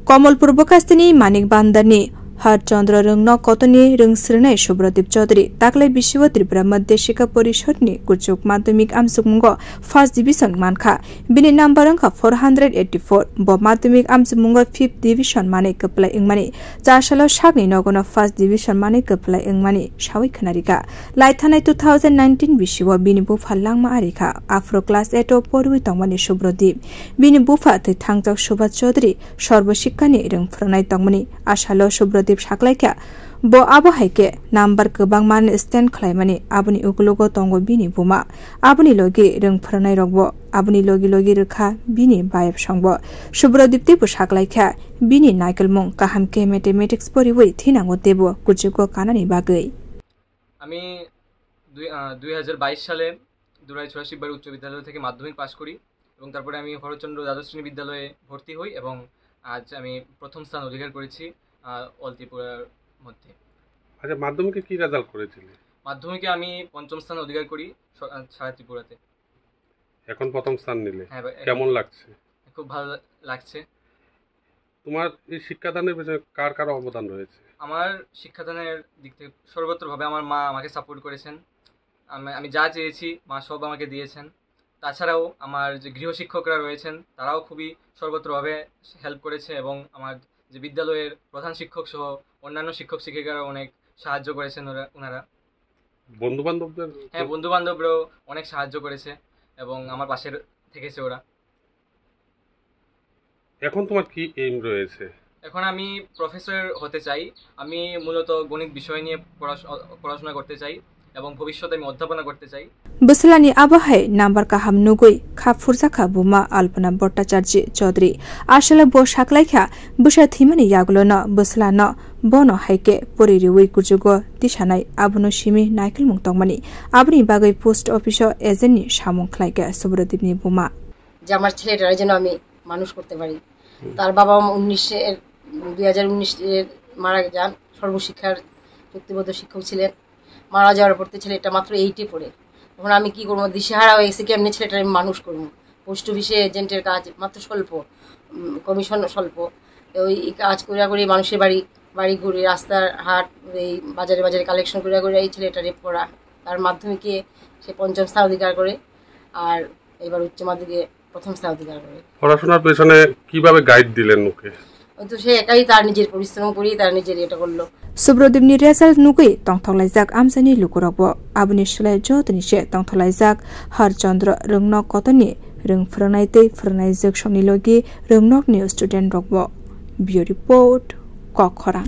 कमलपुर बकास्तिनी मानिक बान्दारनि हरचन्द्र रंग कतनी रंगस्रनाय सुब्रदीप चौधरी दाखलै विश्व त्रिपुरा मध्य शिक्षा परिषदनि कुचुक माध्यमिक आमसुमुंग फर्स्ट डिविजन मानखा बिनि नम्बर अंक 484 ब माध्यमिक आमसुमुंग 5th डिविजन माने कपलाय इंगमानि जासालो सागनि नगन फर्स्ट डिविजन माने कपलाय इंगमानि सावै खनारिका लाइथानाय 2019 विश्व बिनि बुफा लांमा आरिखा आफ्रो क्लास 8 परुइ तंगमानि सुब्रदीप बिनि बुफा थै थांजक सुभाष चौधरी सर्वशिक्षानि रंगफ्रनाय तंगमानि आसालो सुब्रदीप साख्लायखा ब आबो हाइके नाम्बार गोबां मान स्टेन खलायमानि आबुनि उगुलोगो तंगो बिनि बुमा आबुनि लगे रोंफोरनाय रगबो आबुनि लगे लगे रोखा बिनि बायब संबो सुब्रदीप देबो साख्लायखा बिनि नायकलमुं काहामके मैथमेटिक्स परिवै थिनांगो देबो कुचुको कानानि बागै আমি 2022 সালে দুরাই ছড়াশিকবার উচ্চ বিদ্যালয় থেকে মাধ্যমিক পাশ করি এবং তারপরে আমি হরচন্দ্র দ্বাদশ শ্রেণী বিদ্যালয়ে ভর্তি হই এবং আজ আমি প্রথম স্থান অধিকার করেছি অল ত্রিপুরার মধ্যে। আচ্ছা, মাধ্যমিকে কি রেজাল্ট করেছিলে? মাধ্যমিকে আমি পঞ্চম স্থান অধিকার করি সারা ত্রিপুরাতে। এখন প্রথম স্থান নিলে হ্যাঁ, কেমন লাগছে? খুব ভালো লাগছে। তোমার এই শিক্ষাদানের পেছনে কার কার অবদান রয়েছে? আমার শিক্ষাদানের দিক থেকে সর্বত্রভাবে আমার মা আমাকে সাপোর্ট করেছেন। আমি যা চেয়েছি মা সব আমাকে দিয়েছেন। তাছাড়াও আমার যে গৃহশিক্ষকরা রয়েছেন তারাও খুবই সর্বত্রভাবে হেল্প করেছে এবং আমার যে বিদ্যালয়ের প্রধান শিক্ষক সহ অন্যান্য শিক্ষক শিক্ষিকারা অনেক সাহায্য করেছেন ওনারা। বন্ধুবান্ধবদের? হ্যাঁ, বন্ধুবান্ধবরাও অনেক সাহায্য করেছে এবং আমার পাশে থেকেছে ওরা। এখন তোমার কি এইম রয়েছে? এখন আমি প্রফেসর হতে চাই। আমি মূলত গণিত বিষয় নিয়ে পড়াশোনা করতে চাই এবং ভবিষ্যতে আমি অধ্যাপনা করতে চাই। বসলানি আবহাই নাম্বার কাহাম নুগুই খাফুরজাখা বুমা আলপনা ভট্টাচার্য চৌধুরী আসলে ব সাকলাইখা বসা থিমানি ইয়াগুলো ন বসলা ন বন হাইকে পরিরিউই কুজুগ দিশানাই আবুনো সিমি নাইকেল মুংতংমানি আবনি বাগৈ পোস্ট অফিস এজেন্টনি সামং খাইকে সুব্রদীপনি বুমা যে আমার ছেলেটার জন্য আমি মানুষ করতে পারি। তার বাবা 2019 মারা যান। সর্বশিক্ষার চুক্তিবদ্ধ শিক্ষক ছিলেন। মারা যাওয়ার পর ছেলেটা মাত্র 8 পড়ে। এখন আমি কি করবো, দিশেহারা হয়ে গেছি। কেমনি ছেলেটা আমি মানুষ করবো? পোস্ট অফিসে এজেন্টের কাজ মাত্র স্বল্প, কমিশন স্বল্প। ওই কাজ করিয়া করে মানুষের বাড়ি ঘুরে রাস্তার হাট এই বাজারে কালেকশন করিয়া করে এই ছেলেটারে পড়া। তার মাধ্যমিকে সে পঞ্চম স্থান অধিকার করে আর এবার উচ্চ মাধ্যমিকে প্রথম স্থান অধিকার করে। পড়াশোনার পেছনে কিভাবে গাইড দিলেন ওকে? তো সে একাই তার নিজের পরিশ্রম করি তার নিজের এটা করলো। সুব্রদীপনি রেজাল্ট নুগুই তংথলাইজাক আমসানি লুকুরব আবনি সলাই জতনিসে তংথলাইজাক হরচন্দ্র রংনক কতনি রংফ্রনাইতে ফ্রনাইজক সমনি লগি রংনকনি স্টুডেন্ট রগব। বিউ রিপোর্ট কখরাং।